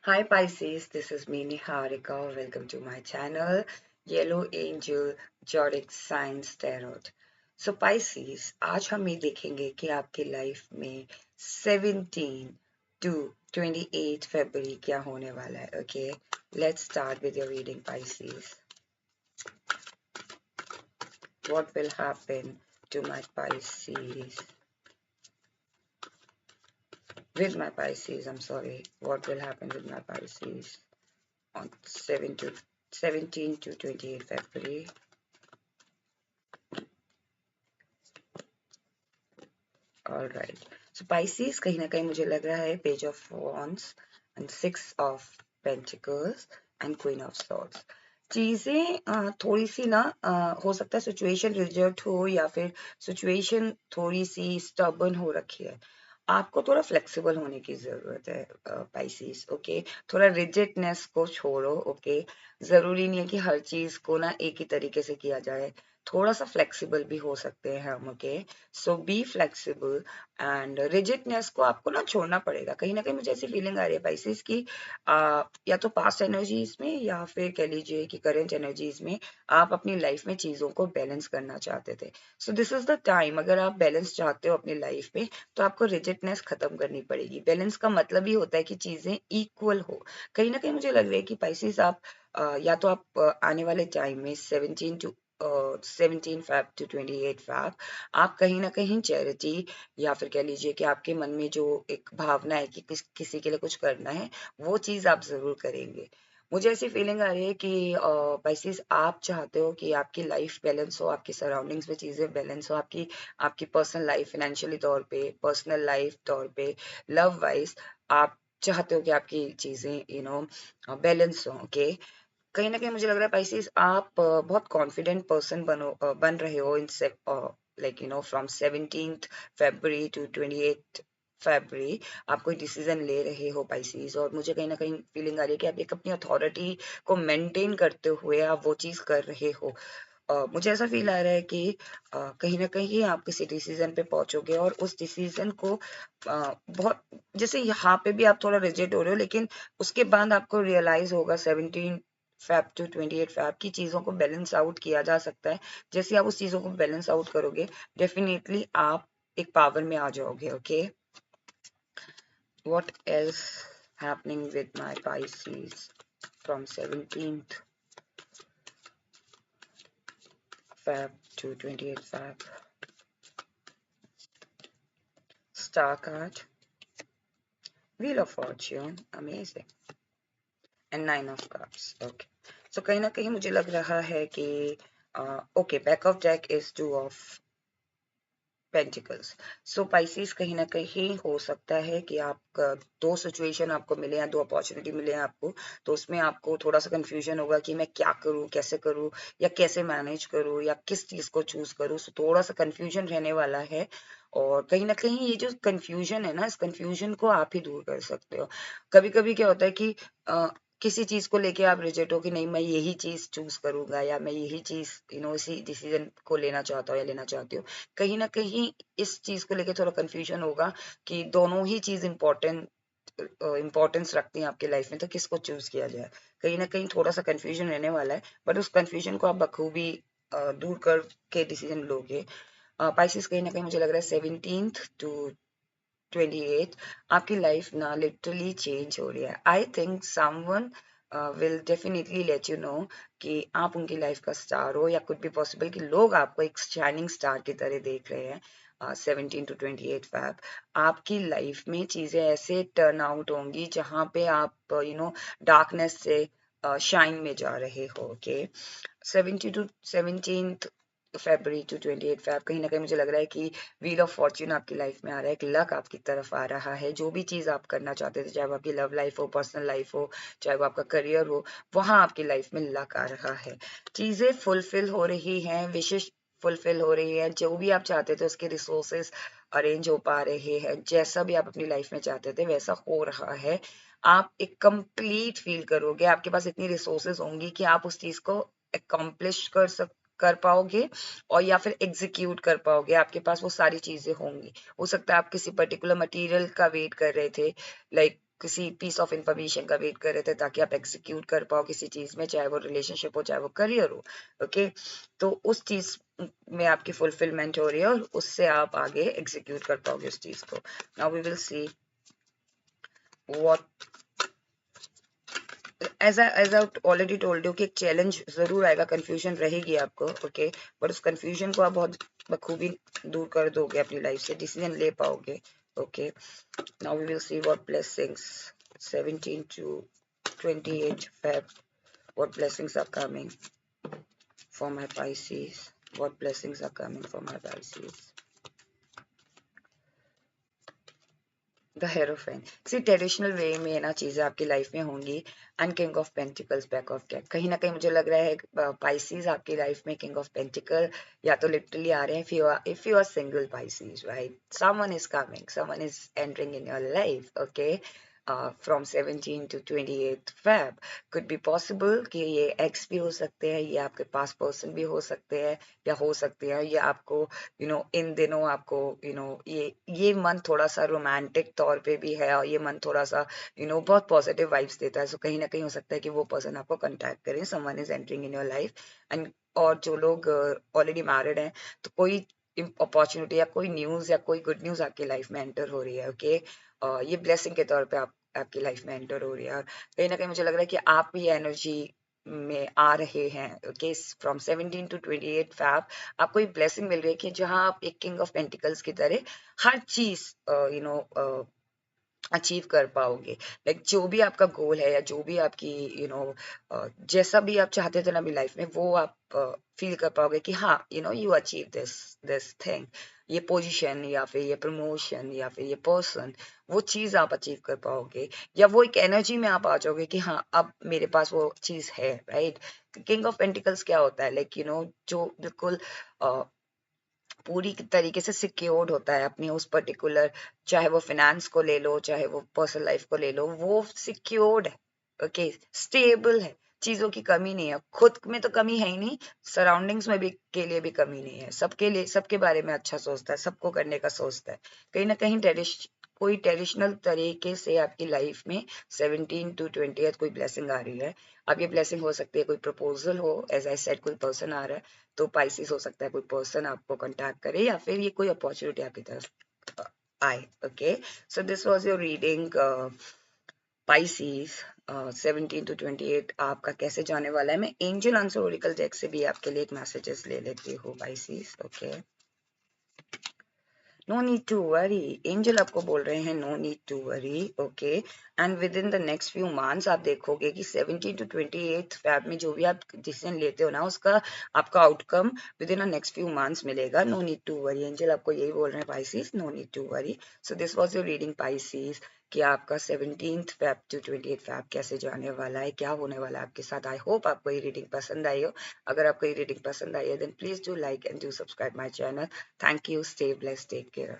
Hi Pisces, this is me Niharika. Welcome to my channel Yellow Angel Zodiac Signs Tarot. So Pisces, आज हम ये देखेंगे कि आपकी लाइफ में 17 to 28 February क्या होने वाला है. Okay, let's start with your reading, Pisces. What will happen to my Pisces? With my Pisces, I'm sorry. What will happen with my Pisces on 17 to 28 February? All right. So Pisces कहीं ना कहीं मुझे लग रहा है Page of Wands and Six of Pentacles and Queen of Swords. चीजें थोड़ी सी ना हो सकता है सिचुएशन रिजल्ट हो या फिर सिचुएशन थोड़ी सी स्टबर्न हो रखी है. आपको थोड़ा फ्लेक्सिबल होने की जरूरत है पाइसिस. ओके, थोड़ा रिजिडनेस को छोड़ो. ओके, जरूरी नहीं है कि हर चीज को ना एक ही तरीके से किया जाए. थोड़ा सा फ्लेक्सिबल भी हो सकते हैं हम. Okay, so be flexible and rigidness को आपको ना छोड़ना पड़ेगा. कहीं ना कहीं मुझे ऐसी फीलिंग आ रही है पाइसिस की या तो पास्ट एनर्जीज में या फिर कह लीजिए कि करंट एनर्जीज में आप अपनी लाइफ में चीजों को बैलेंस करना चाहते थे. So this is the time. अगर आप बैलेंस चाहते हो अपनी लाइफ में तो आपको रिजिडनेस खत्म करनी पड़ेगी. बैलेंस का मतलब ही होता है कि चीजें इक्वल हो. कहीं ना कहीं मुझे लग रहा है कि पाइसिस आप या तो आप आने वाले टाइम में 17 Feb to 28 Feb आप कहीं ना कहीं चैरिटी या फिर कह लीजिए कि आपके मन में जो एक भावना है कि किसी के लिए कुछ करना है वो चीज आप जरूर करेंगे. मुझे ऐसी फीलिंग आ रही है कि पाइसिस आप चाहते हो कि आपकी लाइफ बैलेंस हो, आपकी सराउंडिंग्स में चीजें बैलेंस हो, आपकी आपकी पर्सनल लाइफ फाइनेंशियली तौर पे, पर्सनल लाइफ तौर पे, लव वाइज आप चाहते हो कि आपकी चीजें बैलेंस हो. ओके, कहीं ना कहीं मुझे लग रहा है पाइसिस आप बहुत कॉन्फिडेंट पर्सन बन रहे हो इन से from 17th February to 28th February आप कोई डिसीजन ले रहे हो पाइसिस. और मुझे कहीं ना कहीं फीलिंग आ रही है कि आप एक अपनी अथॉरिटी को मेंटेन करते हुए आप वो चीज कर रहे हो. मुझे ऐसा फील आ रहा है कि कहीं ना कहीं आप किसी डिसीजन पे पहुंचोगे और उस डिसीजन को बहुत जैसे यहाँ पे भी आप थोड़ा रिजिड हो रहे हो लेकिन उसके बाद आपको रियलाइज होगा 17 फैब टू 28 फैब की चीजों को बैलेंस आउट किया जा सकता है. जैसे आप उस चीजों को बैलेंस आउट करोगे डेफिनेटली आप एक पावर में आ जाओगे. Okay, what else happening with my Pisces from 17th Feb to 28th Feb. Star card, Wheel of Fortune, amazing, and Nine of Cups. Okay, so कहीं ना कहीं मुझे लग रहा है कि okay, back of deck is two of pentacles. So Pisces कहीं ना कहीं हो सकता है कि आप दो सिचुएशन आपको मिले या दो अपॉर्चुनिटी मिले हैं आपको, तो उसमें आपको थोड़ा सा कंफ्यूजन होगा कि मैं क्या करूं, कैसे करूं या कैसे मैनेज करूं या किस चीज को चूज करूं. सो थोड़ा सा कंफ्यूजन रहने वाला है. और कहीं ना कहीं ये जो कंफ्यूजन है ना, इस कंफ्यूजन को आप ही दूर कर सकते हो. कभी कभी क्या होता है कि किसी चीज को लेके आप रिजेक्ट हो कि नहीं मैं यही चीज चूज करूंगा या मैं यही चीज इसी डिसीजन को लेना चाहता हूँ या लेना चाहती हूँ. कहीं ना कहीं इस चीज को लेके थोड़ा कंफ्यूजन होगा कि दोनों ही चीज इम्पोर्टेंस रखती हैं आपकी लाइफ में, तो किसको चूज किया जाए. कहीं ना कहीं थोड़ा सा कंफ्यूजन रहने वाला है, बट उस कंफ्यूजन को आप बखूबी दूर करके डिसीजन लोगे. पाइसिस कहीं ना कहीं मुझे लग रहा है 17th to 28 आपकी लाइफ ना लिटरली चेंज हो रही है. I think someone will definitely let you know कि आप उनकी लाइफ का स्टार हो, या कुड बी पॉसिबल कि लोग आपको एक शाइनिंग स्टार की तरह देख रहे हैं. 17 to 28 फैब आपकी लाइफ में चीजें ऐसे टर्न आउट होंगी जहां पे आप डार्कनेस से शाइन में जा रहे हो. ओके, 17 February to 28 Feb कहीं ना कहीं मुझे लग रहा है कि व्हील ऑफ फॉर्च्यून आपकी लाइफ में आ रहा है. एक लक आपकी तरफ आ रहा है. जो भी चीज आप करना चाहते थे, चाहे वो आपकी लव लाइफ हो, पर्सनल लाइफ हो, चाहे वो आपका करियर हो, वहां आपकी लाइफ में लक आ रहा है. चीजें फुलफिल हो रही हैं, विशेष फुलफिल हो रही है. जो भी आप चाहते थे उसके रिसोर्सेस अरेंज हो पा रहे हैं. जैसा भी आप अपनी लाइफ में चाहते थे वैसा हो रहा है. आप एक कंप्लीट फील करोगे. आपके पास इतनी रिसोर्सेज होंगी कि आप उस चीज को अकम्प्लिश कर पाओगे और या फिर एग्जीक्यूट कर पाओगे. आपके पास वो सारी चीजें होंगी. हो सकता है आप किसी पर्टिकुलर मटेरियल का वेट कर रहे थे, लाइक किसी पीस ऑफ इंफॉर्मेशन का वेट कर रहे थे ताकि आप एग्जीक्यूट कर पाओ किसी चीज में, चाहे वो रिलेशनशिप हो चाहे वो करियर हो। ओके, तो उस चीज में आपकी फुलफिलमेंट हो रही है और उससे आप आगे एग्जीक्यूट कर पाओगे उस चीज को। Now we will see what, as I already told you कि एक चैलेंज जरूर आएगा, कंफ्यूजन रहेगी आपको। ओके, बट उस कंफ्यूजन को आप बहुत बखूबी दूर कर दोगे, अपनी लाइफ से डिसीजन ले पाओगे। Okay, now we will see what blessings 17 to 28 Feb, what blessings are coming for my Pisces, what blessings are coming for my Pisces. The hierophant, see traditional way में ना चीजें आपकी लाइफ में होंगी। And king of pentacles back of deck, कहीं ना कहीं मुझे लग रहा है पाइसीज आपकी लाइफ में किंग ऑफ पेंटिकल या तो लिटरली आ रहे हैं। If you are single Pisces, right, someone is coming, someone is entering in your life. Okay, from 17 to 28 Feb, could be possible कि ये एक्स भी हो सकते हैं, ये आपके पास पर्सन भी हो सकते हैं, या हो सकते हैं ये आपको इन दिनों आपको ये मंथ थोड़ा सा रोमांटिक तौर पे भी है, और ये मंथ थोड़ा सा बहुत पॉजिटिव वाइब्स देता है। सो कहीं ना कहीं हो सकता है कि वो पर्सन आपको कांटेक्ट करें, someone is entering in your life. And और जो लोग ऑलरेडी मैरिड हैं, तो कोई अपॉर्चुनिटी या कोई न्यूज या कोई गुड न्यूज आपकी लाइफ में एंटर हो रही है। ओके, ये ब्लेसिंग के तौर पे आपकी लाइफ में एंटर हो रही है। और कहीं ना कहीं मुझे लग रहा है कि आप भी एनर्जी में आ रहे हैं। ओके, फ्रॉम 17 to 28 Feb आपको एक ब्लेसिंग मिल रही है कि जहां आप एक किंग ऑफ पेंटिकल्स की तरह हर चीज अचीव कर पाओगे। लाइक जो भी आपका गोल है या जो भी आपकी जैसा भी आप चाहते थे ना अभी लाइफ में, वो आप फील कर पाओगे कि हाँ यू अचीव दिस थिंग, ये पोजीशन या फिर ये प्रमोशन या फिर ये पर्सन, वो चीज आप अचीव कर पाओगे, या वो एक एनर्जी में आप आ जाओगे कि हाँ अब मेरे पास वो चीज है। राइट, किंग ऑफ पेंटिकल्स क्या होता है, लाइक जो बिल्कुल पूरी तरीके से सिक्योर्ड होता है अपनी उस पर्टिकुलर, चाहे वो फाइनेंस को ले लो चाहे वो पर्सनल लाइफ को ले लो, वो सिक्योर्ड है। ओके, स्टेबल है, चीजों की कमी नहीं है, खुद में तो कमी है ही नहीं, सराउंडिंग्स में भी के लिए भी कमी नहीं है, सबके लिए सबके बारे में अच्छा सोचता है, सबको करने का सोचता है। कहीं ना कहीं कोई ट्रेडिशनल तरीके से आपकी लाइफ में 17 to 20 कोई ब्लेसिंग आ रही है। अब ये ब्लेसिंग हो सकती है कोई प्रपोजल हो, एज आई सेड कोई पर्सन आ रहा है, तो पाइसिस हो सकता है कोई पर्सन आपको कांटेक्ट करे, या फिर ये कोई अपॉर्चुनिटी आपकी तरफ आए। Okay, so this was your reading Pisces 17 to 28 आपका कैसे जाने वाला है। मैं एंजल आंसर ओरेकल डेक से भी आपके लिए एक मैसेजेस ले लेती हूँ Pisces. Okay, no need to worry, angel आपको बोल रहे हैं no need to worry. Okay, and within the next few months आप देखोगे कि 17 to 28 Feb में जो भी आप डिसीजन लेते हो ना, उसका आपका outcome within the next few months मिलेगा। No need to worry, angel आपको यही बोल रहे हैं Pisces, no need to worry. So this was your reading Pisces कि आपका 17 Feb to 28 Feb कैसे जाने वाला है, क्या होने वाला है आपके साथ। आई होप आपको ये रीडिंग पसंद आई हो। अगर आपको ये रीडिंग पसंद आई है then please do like and do subscribe my channel. Thank you. Stay blessed. Take care.